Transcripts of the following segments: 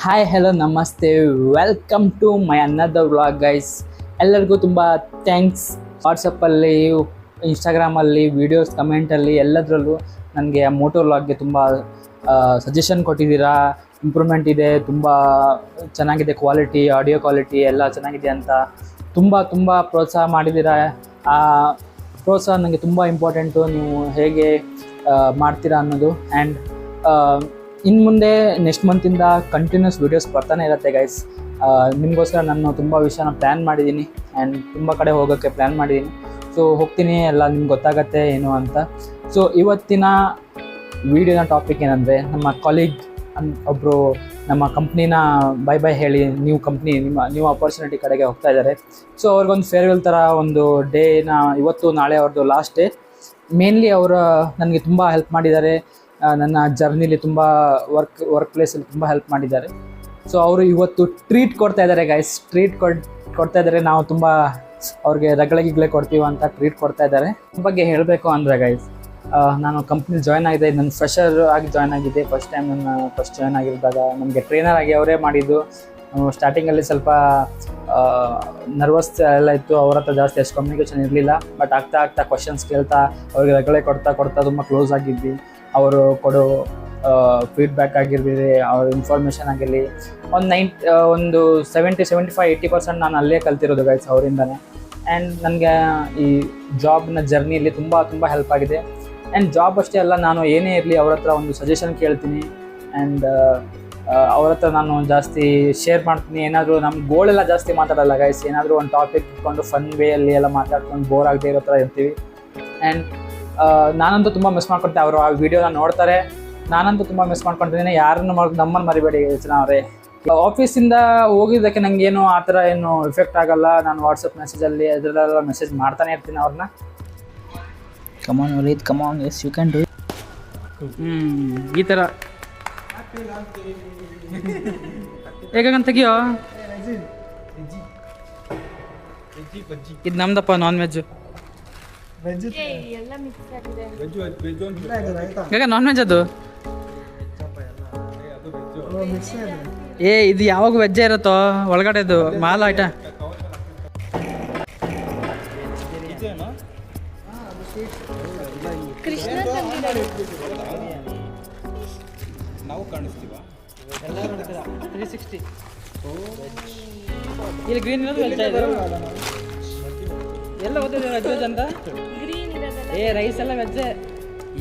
Hi hello ನಮಸ್ತೆ, welcome to my another vlog guys. ಎಲ್ಲರಿಗೂ ತುಂಬ ಥ್ಯಾಂಕ್ಸ್. ವಾಟ್ಸಪ್ಪಲ್ಲಿ, ಇನ್ಸ್ಟಾಗ್ರಾಮಲ್ಲಿ, ವೀಡಿಯೋಸ್ ಕಮೆಂಟಲ್ಲಿ ಎಲ್ಲದರಲ್ಲೂ ನನಗೆ ಆ ಮೋಟೋ ವ್ಲಾಗ್ಗೆ ತುಂಬ ಸಜೆಷನ್ ಕೊಟ್ಟಿದ್ದೀರಾ. ಇಂಪ್ರೂವ್ಮೆಂಟ್ ಇದೆ, ತುಂಬ ಚೆನ್ನಾಗಿದೆ, ಕ್ವಾಲಿಟಿ, ಆಡಿಯೋ ಕ್ವಾಲಿಟಿ ಎಲ್ಲ ಚೆನ್ನಾಗಿದೆ ಅಂತ ತುಂಬ ಪ್ರೋತ್ಸಾಹ ಮಾಡಿದ್ದೀರಾ. ಆ ಪ್ರೋತ್ಸಾಹ ನನಗೆ ತುಂಬ ಇಂಪಾರ್ಟೆಂಟು. ನೀವು ಹೇಗೆ ಮಾಡ್ತೀರಾ ಅನ್ನೋದು. ಆ್ಯಂಡ್ ಇನ್ನು ಮುಂದೆ ನೆಕ್ಸ್ಟ್ ಮಂತಿಂದ ಕಂಟಿನ್ಯೂಸ್ ವೀಡಿಯೋಸ್ ಬರ್ತಾನೆ ಇರುತ್ತೆ ಗೈಸ್. ನಿಮಗೋಸ್ಕರ ನಾನು ತುಂಬ ವಿಷಯನ ಪ್ಲ್ಯಾನ್ ಮಾಡಿದ್ದೀನಿ ಆ್ಯಂಡ್ ತುಂಬ ಕಡೆ ಹೋಗೋಕ್ಕೆ ಪ್ಲ್ಯಾನ್ ಮಾಡಿದ್ದೀನಿ. ಸೊ ಹೋಗ್ತೀನಿ, ಎಲ್ಲ ನಿಮ್ಗೆ ಗೊತ್ತಾಗತ್ತೆ ಏನು ಅಂತ. ಸೊ ಇವತ್ತಿನ ವೀಡಿಯೋನ ಟಾಪಿಕ್ ಏನಂದರೆ, ನಮ್ಮ ಕಾಲೀಗ್ ಒಬ್ಬರು ನಮ್ಮ ಕಂಪ್ನಿನ ಬೈ ಹೇಳಿ ನ್ಯೂ ಅಪರ್ಚುನಿಟಿ ಕಡೆಗೆ ಹೋಗ್ತಾ ಇದ್ದಾರೆ. ಸೊ ಅವ್ರಿಗೊಂದು ಫೇರ್ವೆಲ್ ಥರ ಒಂದು ಡೇನ ಇವತ್ತು ನಾಳೆ ಅವ್ರದ್ದು ಲಾಸ್ಟ್ ಡೇ. ಮೇನ್ಲಿ ಅವರು ನನಗೆ ತುಂಬ ಹೆಲ್ಪ್ ಮಾಡಿದ್ದಾರೆ. ನನ್ನ ಜರ್ನಿಲಿ ತುಂಬ ವರ್ಕ್ ಪ್ಲೇಸಲ್ಲಿ ತುಂಬ ಹೆಲ್ಪ್ ಮಾಡಿದ್ದಾರೆ. ಸೊ ಅವರು ಇವತ್ತು ಟ್ರೀಟ್ ಕೊಡ್ತಾ ಇದ್ದಾರೆ ಗೈಸ್. ಕೊಡ್ತಾ ಇದ್ದಾರೆ. ನಾವು ತುಂಬ ಅವ್ರಿಗೆ ರಗಳೆಗಿಗ್ಲೆ ಕೊಡ್ತೀವಿ ಅಂತ ಟ್ರೀಟ್ ಕೊಡ್ತಾ ಇದ್ದಾರೆ. ಬಗ್ಗೆ ಹೇಳಬೇಕು ಅಂದರೆ ಗೈಸ್, ನಾನು ಕಂಪ್ನಿ ಜಾಯ್ನ್ ಆಗಿದೆ. ನನ್ನ ಫ್ರೆಷರ್ ಆಗಿ ಜಾಯ್ನ್ ಆಗಿದ್ದೆ. ಫಸ್ಟ್ ಟೈಮ್ ಫಸ್ಟ್ ಜಾಯ್ನ್ ಆಗಿದ್ದಾಗ ನಮಗೆ ಟ್ರೈನರ್ ಆಗಿ ಅವರೇ ಮಾಡಿದ್ದು. ಸ್ಟಾರ್ಟಿಂಗಲ್ಲಿ ಸ್ವಲ್ಪ ನರ್ವಸ್ ಎಲ್ಲ ಇತ್ತು. ಅವ್ರ ಹತ್ರ ಜಾಸ್ತಿ ಅಷ್ಟು ಕಮ್ಯುನಿಕೇಷನ್ ಇರಲಿಲ್ಲ. ಬಟ್ ಆಗ್ತಾ ಕ್ವಶನ್ಸ್ ಕೇಳ್ತಾ ಅವ್ರಿಗೆ ರಗಳೆ ಕೊಡ್ತಾ ತುಂಬ ಕ್ಲೋಸ್ ಆಗಿದ್ವಿ. ಅವರು ಕೊಡೋ ಫೀಡ್ಬ್ಯಾಕ್ ಆಗಿರ್ಬೋದು, ಅವ್ರ ಇನ್ಫಾರ್ಮೇಷನ್ ಆಗಿರಲಿ, ಒಂದು 75-80% ನಾನು ಅಲ್ಲೇ ಕಲ್ತಿರೋದು ಗೈಸ್, ಅವರಿಂದನೇ. ಆ್ಯಂಡ್ ನನಗೆ ಈ ಜಾಬ್ನ ಜರ್ನಿಯಲ್ಲಿ ತುಂಬ ಹೆಲ್ಪ್ ಆಗಿದೆ. ಆ್ಯಂಡ್ ಜಾಬ್ ಅಷ್ಟೇ ಅಲ್ಲ, ನಾನು ಏನೇ ಇರಲಿ ಅವ್ರ ಹತ್ರ ಒಂದು ಸಜೆಷನ್ ಕೇಳ್ತೀನಿ. ಆ್ಯಂಡ್ ಅವ್ರ ಹತ್ರ ನಾನು ಜಾಸ್ತಿ ಶೇರ್ ಮಾಡ್ತೀನಿ. ಏನಾದರೂ ನಮ್ಮ ಗೋಳೆಲ್ಲ ಜಾಸ್ತಿ ಮಾತಾಡಲ್ಲ ಗೈಸ್. ಏನಾದರೂ ಒಂದು ಟಾಪಿಕ್ ಇಟ್ಕೊಂಡು ಫನ್ ವೇಯಲ್ಲಿ ಎಲ್ಲ ಮಾತಾಡ್ಕೊಂಡು ಬೋರ್ ಆಗದೆ ಇರೋ ಥರ ಇರ್ತೀವಿ. ಆ್ಯಂಡ್ ನಾನಂತೂ ತುಂಬ ಮಿಸ್ ಮಾಡ್ಕೊಳ್ತೀನಿ. ಅವರು ಆ ವಿಡಿಯೋನ ನೋಡ್ತಾರೆ. ನಾನಂತೂ ತುಂಬ ಮಿಸ್ ಮಾಡ್ಕೊಳ್ತಿದ್ದೀನಿ. ಯಾರನ್ನು ನಮ್ಮನ್ನು ಮರಿಬೇಡಿ ಯೋಚನೆ ಅವರೇ. ಆಫೀಸಿಂದ ಹೋಗಿದ್ದಕ್ಕೆ ನನಗೇನು ಆ ಥರ ಏನು ಇಫೆಕ್ಟ್ ಆಗಲ್ಲ. ನಾನು ವಾಟ್ಸಪ್ ಮೆಸೇಜಲ್ಲಿ ಅದರಲ್ಲೆಲ್ಲ ಮೆಸೇಜ್ ಮಾಡ್ತಾನೆ ಇರ್ತೀನಿ ಅವ್ರನ್ನ. ಕಮಾನ್ ವಲೀದ್, ಕಮಾನ್, ಎಸ್ ಯು ಕ್ಯಾನ್ ಡೂ. ಈ ಥರ ಹೇಗಂತ ತೆಗಿಯೋ. ಇದು ನಮ್ದಪ್ಪ ನಾನ್ ವೆಜ್. ಈಗ ನಾನ್ ವೆಜ್ ಅದು. ಇದು ಯಾವಾಗ ವೆಜ್ಜೇ ಇರುತ್ತೋ ಒಳಗಡೆದು ಮಾಲ ಐಟ. ನಾವು ಕಾಣಿಸ್ತೀವ 360. ಇಲ್ಲಿ ಗ್ರೀನ್ ಇರೋದು ವೆಜ್ ಇದು. ಎಲ್ಲ ಓದಿದೆ ವೆಜ್ ಅಂತ. ರೈಸ್ ಎಲ್ಲ ವೆಜ್ಜೆ.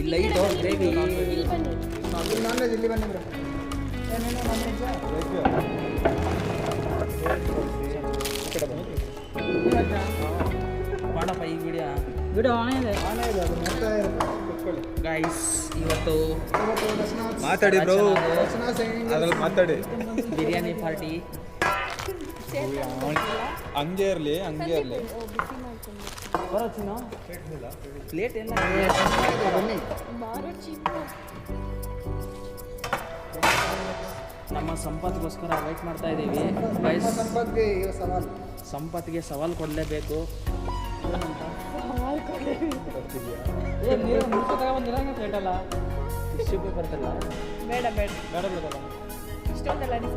ಇಲ್ಲ ಇದು ಗ್ರೇವಿ. ನಾನ್ ವೆಜ್ ಇಲ್ಲಿ ಬನ್ನಿ ಬ್ರೋ. ಮಾಡಪ್ಪ ಈ ವಿಡಿಯೋ ಆನ್ ಇದೆ ಅದು ನೋಡ್ತಾ ಇರುತ್ತೆ. ಗೈಸ್. ಇವತ್ತು ಮಾತಾಡಿ ಬ್ರೋ, ಅದ್ರಲ್ಲಿ ಮಾತಾಡಿ. ಬಿರಿಯಾನಿ ಪಾರ್ಟಿ. ಹಂಗೆ ಇರಲಿ. ಪ್ಲೇಟ್ ಎಲ್ಲ ನಮ್ಮ ಸಂಪತ್ಗೋಸ್ಕರ ವೇಟ್ ಮಾಡ್ತಾ ಇದ್ದೀವಿ ಗೈಸ್. ಸಂಪತ್ಗೆ ಸವಾಲು ಕೊಡಲೇಬೇಕು. ಟಿಶ್ಯೂ ಪೇಪರ್ ತರಲ್ಲ.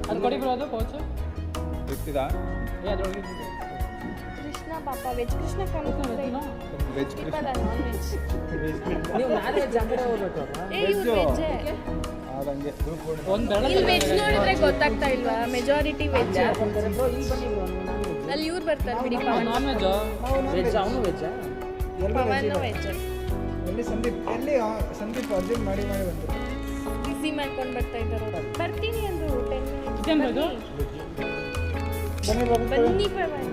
ಅದು ಕೊಡಿ ಬ್ರೋ. ಅದು ಕೋಚು ಗೊತ್ತಿದಾ? ಕೃಷ್ಣ ಪಾಪ ವೆಜ್ ಕೃಷ್ಣ ಕಾಣಿಸ್ತಾ ವೆಜ್ ನೀವು ನಾನ್ ವೆಜ್ ಅಂಗಡಿ ಹೋಗ್ಬೇಕು. ಆದಂಗೆ ಇಲ್ಲಿ ವೆಜ್ ನೋಡಿದ್ರೆ ಗೊತ್ತಾಗ್ತಾ ಇಲ್ವಾ? Majority veg. ಅಲ್ಲಿ ಇವ್ರು ಬರ್ತಾರೆ ಬಿಡಿ. Pavan non veg. ವೆಜ್ ಅವನು veg. Pavan veg. Sandeep urgent ಮಾಡಿ ಬಂದರು. ಬಿಸಿ ಮಾಡ್ಕೊಂಡು ಬರ್ತಾ ಇದ್ದಾರೆ. ಬರ್ತೀನಿ ಅಂದ್ರು 10 ಇದೇನು ಬನ್ನಿ ಪವನ್.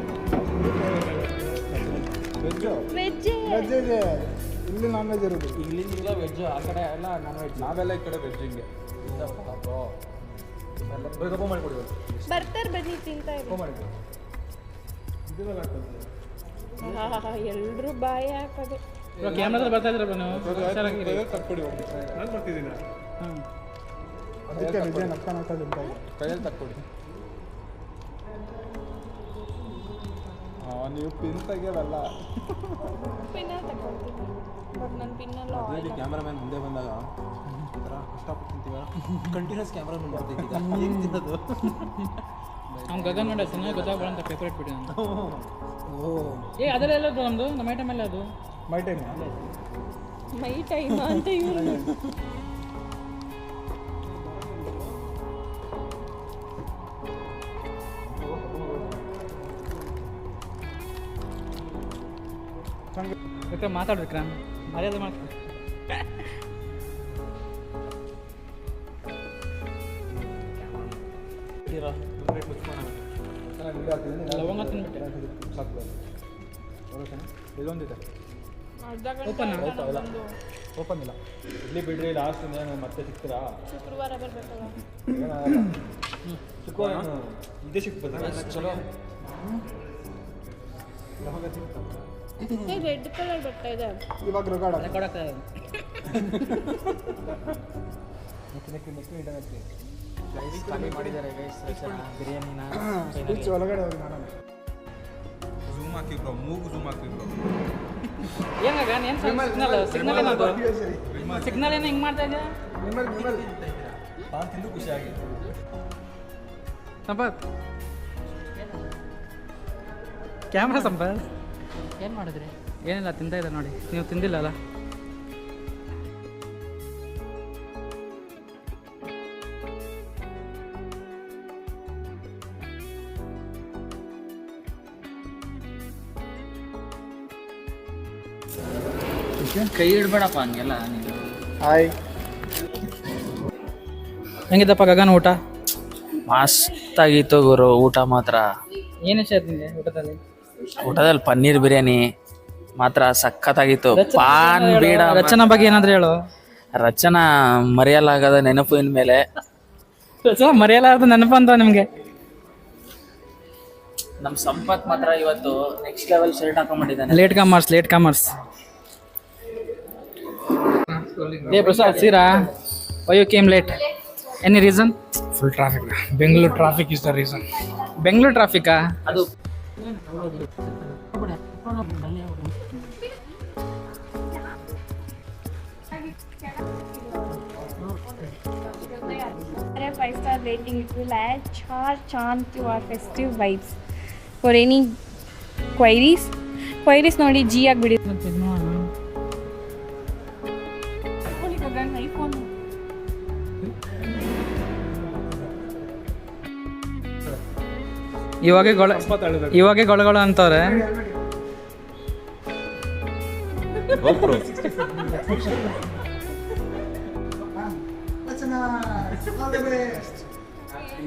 ವೆಜ್ ಇದೆ ಇಲ್ಲಿ, ನಾನ್ ವೆಜ್ ಇರೋದು. ಇಲ್ಲಿಂದ ವೆಜ್, ಆ ಕಡೆ ಎಲ್ಲ ನಾನ್ ವೆಜ್. ನಾವೆಲ್ಲ ಈ ಕಡೆ ವೆಜ್. ಹಿಂಗೆ ಮಾಡಿಕೊಡಿ. ಬರ್ತಾರೆ, ಬನ್ನಿ ತಿಂತಾ ಇದ್ದಾರೆ. ಎಲ್ರು ಬಾಯಿ ಹಾಕೋದು. ಕ್ಯಾಮ್ರಾದಲ್ಲಿ ಬರ್ತಾ ಇದ್ರೆ ನೀವು ತಕ್ಕೊಡಿ. ನಾನು ಬರ್ತಿದ್ದೀನಿ. ಅದಕ್ಕೆ ವಿಜಯ್ ನಕ್ಕ ಕೈಯಲ್ಲಿ ತಕ್ಕೊಡಿ. ನೀವು ಪಿನ್ ತೆಗಿಯೋದಲ್ಲ. ಪಿನ್ನಲ್ಲಿ ತಗೊಳ್ತೀನಿ ಬಟ್ ನನ್ನ ಪಿನ್ನಲ್ಲೂ ಅದರಲ್ಲಿ ಕ್ಯಾಮ್ರಾಮ್ಯಾನ್ ಮುಂದೆ ಬಂದಾಗ ಈ ಥರ ಕಷ್ಟಪಟ್ಟು ತಿಂತೀವ ಕಂಟಿನ್ಯೂಸ್ ಕ್ಯಾಮ್ರಾ ನೋಡ್ತಿದ್ದ ಏನು ತಿನ್ನೋದು. ಅವ್ನು ಗಗನ್ ನೋಡ ಚೆನ್ನಾಗಿ ಗೊತ್ತಾಗ್ಬೇಡ ಅಂತ ಪೇಪರ್ ಇಟ್ಬಿಟ್ಟು ನಾನು ಓ ಅದರಲ್ಲ ಒಂದು ನಮ್ಮ ಐಟಮ್ ಎಲ್ಲ ಅದು ಮೈ ಟೈಮ್ ಮೈ ಟೈಮ್ ಅಂತ ಇವ್ನು ಬೇಕಾದ್ರೆ ಮಾತಾಡ್ಬೇಕ್ರಾ ಮರ್ಯಾದೆ ಮಾಡ್ತೀನಿ. ಲವಂಗ ತಿನ್ಬಿಟ್ಟೆ ಇಲ್ಲೊಂದಿದೆ ಅರ್ಧ ಗಂಟೆ ಓಪನ್ ಆಯ್ತು ನಾನು ಬಂದು. ಓಪನ್ ಇಲ್ಲ. ಇಲ್ಲಿ ಬಿಡ್ರಿ ಲಾಸ್ಟ್ ಮತ್ತೆ ಸಿಗ್ತೀರಾ? ಶುಕ್ರವಾರ ಬರ್ಬೇಕಲ್ಲ. ಶುಕ್ರವಾರ ಇದೇ ಸಿಕ್ಬೋದು ಚಲೋ. ರೆಡ್ ಕಲರ್ ಬಟ್ಟೆ ಇದೆ. ಇವಾಗ ರಗಾಡ ಕೊಡಕ್ಕೆ ಖಾಲಿ ಮಾಡಿದ್ದಾರೆ ಬಿರಿಯಾನಿನ ಒಳಗಡೆ ಹೋಗಿ ಮಾಡೋಣ. ಝೂಮ್ ಹಾಕಿ ಬ್ರೋ, ಮೂಗು ಝೂಮ್ ಹಾಕಿ ಬ್ರೋ. ಏನಾಗ ಏನು ಸಿಗ್ನಲ್ ಏನದು ಸಿಗ್ನಲ್ ಏನು ಹಿಂಗೆ ಮಾಡ್ತಾ ಇದೆಯಾ ನಾನು ತಿಂದು ಖುಷಿಯಾಗಿ. ಸಂಪತ್ ಕ್ಯಾಮ್ರಾ ಸಂಪತ್ ಏನು ಮಾಡಿದ್ರಿ? ಏನಿಲ್ಲ ತಿಂತಾ ಇದ್ದಾರೆ ನೋಡಿ, ನೀವು ತಿಂದಿಲ್ಲ ಅಲ್ಲ? ಕೈ ಇಡ್ಬೇಡಪ್ಪ ಹಂಗೆಲ್ಲ ನೀನು. ಹಾಯ್ ಹೆಂಗಿದ್ದಪ್ಪ ಗಗನ್ ಊಟ? ಮಸ್ತಾಗಿತ್ತು ಗುರು ಊಟ ಮಾತ್ರ. ಏನು ಇಷ್ಟ ಆಯ್ತು ನಿಮಗೆ ಊಟದಲ್ಲಿ? ಊಟದಲ್ಲಿ ಪನ್ನೀರ್ ಬಿರಿಯಾನಿ ಮಾತ್ರ ಸಖತ್ತಾಗಿತ್ತು. ಪಾನ್ ಬೀಡ ರಚನಾ ಬಗ್ಗೆ ಏನಾದರೂ ಹೇಳು. ರಚನಾ ಮರೆಯಲಾಗದ ನೆನಪು ಇನ್ಮೇಲೆ. ರಚನಾ ಮರೆಯಲಾರ್ದು ನೆನಪು ಅಂತ ನಿಮಗೆ? ನಮ್ಮ ಸಂಪತ್ ಮಾತ್ರ ಇವತ್ತು ನೆಕ್ಸ್ಟ್ ಲೆವೆಲ್ ಶರ್ಟ್ ಹಾಕೊಂಡ್ಬಿಟ್ಟಿದ್ದಾನೆ. Late comers. ಏ ಪ್ರಸಾದ್ ಸೀರಾ, why you came late? Any reason? Full traffic. Bengaluru traffic is the reason. Bengaluru ಟ್ರಾಫಿಕಾ? ಅದು A 5-star rating, it will add charm to our festive vibes. For any queries ನೋಡಿ G ಆಗಿಬಿಡಿ. IPhone ಇವಾಗೆ ಗೊಳಗೊಳ ಅಂತವ್ರೆ.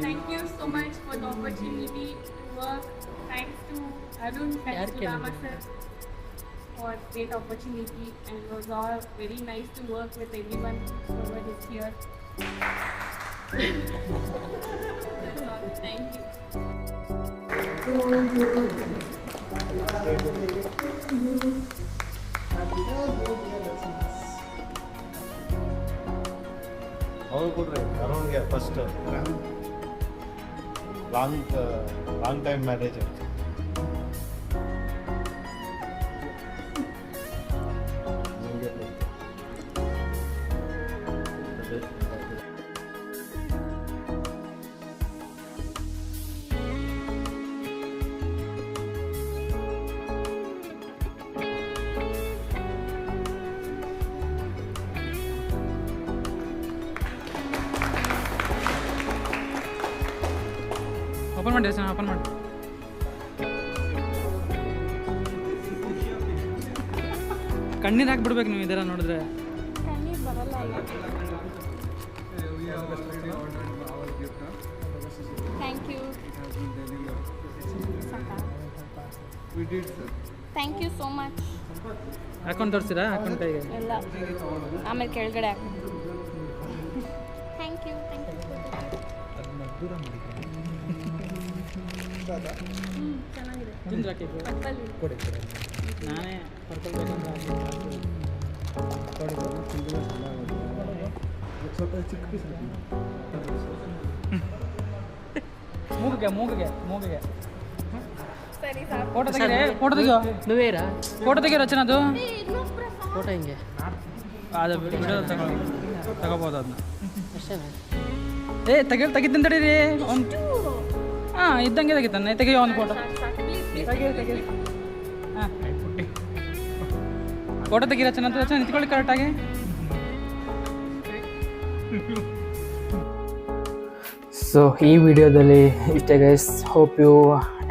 Thank you so much for the opportunity to work. Thanks to Arun, thanks to Rama sir for great opportunity, and it was all very nice to work with everyone who is here. That's all. Thank you. ಅವ್ರು ಕೊಡ್ರಿ ಅರುಣ್ಗೆ first long time marriage. Open ಮಾಡಿ sir, open ಮಾಡಿ. ಕಣ್ಣೀರು ಹಾಕ್ಬಿಡ್ಬೇಕು ನೀವು ಇದೆಲ್ಲ ನೋಡಿದ್ರೆ. ಕಣ್ಣೀರು ಬರಲ್ಲ ಅಲ್ಲ. Thank you. Thank you so much. Account ತೋರಿಸ್ತೀರಾ? ಅಕೌಂಟ್ ಕೈಗೆ ಎಲ್ಲ ಆಮೇಲೆ ಕೆಳಗಡೆ ಹಾಕಿ. Thank you. ಚೆನ್ನಾಗಿದೆ. ತಿಂದ್ರೆ ಹಾಕಿ ಪಕ್ಕದಲ್ಲಿ ನಾನೇ ಬರ್ಕೊಳ್ಬೇಕಂತ ಸ್ವಲ್ಪ ಚಿಕ್ಕ ಪೀಸ್ ಮೂಗಿಗೆ ಫೋಟೋ ತೆಗೀರಿ, ಫೋಟೋ ತೆಗಿಯೋ, ಫೋಟೋ ತೆಗಿಯೋ ರಚನಾ. ಅದು ಫೋಟೋ ಹಿಂಗೆ ಅದು ವಿಡಿಯೋ ತಗೋಬೋದು ಅದನ್ನ. ತೆಗಿತೀನಿ ತಡೀರಿ ಒಂದು. ಹಾಂ ಇದ್ದಂಗೆ ತೆಗಿತಾನೆ, ತೆಗಿಯೋ ಒಂದು ಫೋಟೋ. ಹಾಂ ಫೋಟೋ ತೆಗಿ ರಚನಾ. ರಚನಾ ನಿಂತ್ಕೊಳ್ಳಿ ಕರೆಕ್ಟಾಗಿ. ಸೊ ಈ ವಿಡಿಯೋದಲ್ಲಿ ಇಷ್ಟೇ guys. Hope you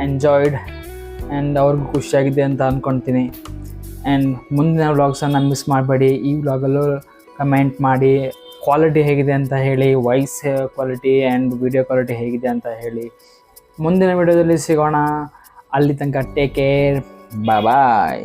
enjoyed and ಅವ್ರಿಗೂ ಖುಷಿಯಾಗಿದೆ ಅಂತ ಅಂದ್ಕೊಳ್ತೀನಿ. ಆ್ಯಂಡ್ ಮುಂದಿನ ವ್ಲಾಗ್ಸನ್ನು ಮಿಸ್ ಮಾಡಬೇಡಿ. ಈ ವ್ಲಾಗಲ್ಲೂ ಕಮೆಂಟ್ ಮಾಡಿ ಕ್ವಾಲಿಟಿ ಹೇಗಿದೆ ಅಂತ ಹೇಳಿ, voice quality and video quality ಹೇಗಿದೆ ಅಂತ ಹೇಳಿ. ಮುಂದಿನ ವಿಡಿಯೋದಲ್ಲಿ ಸಿಗೋಣ. ಅಲ್ಲಿ ತನಕ ಟೇಕ್ ಕೇರ್, ಬಾಯ್.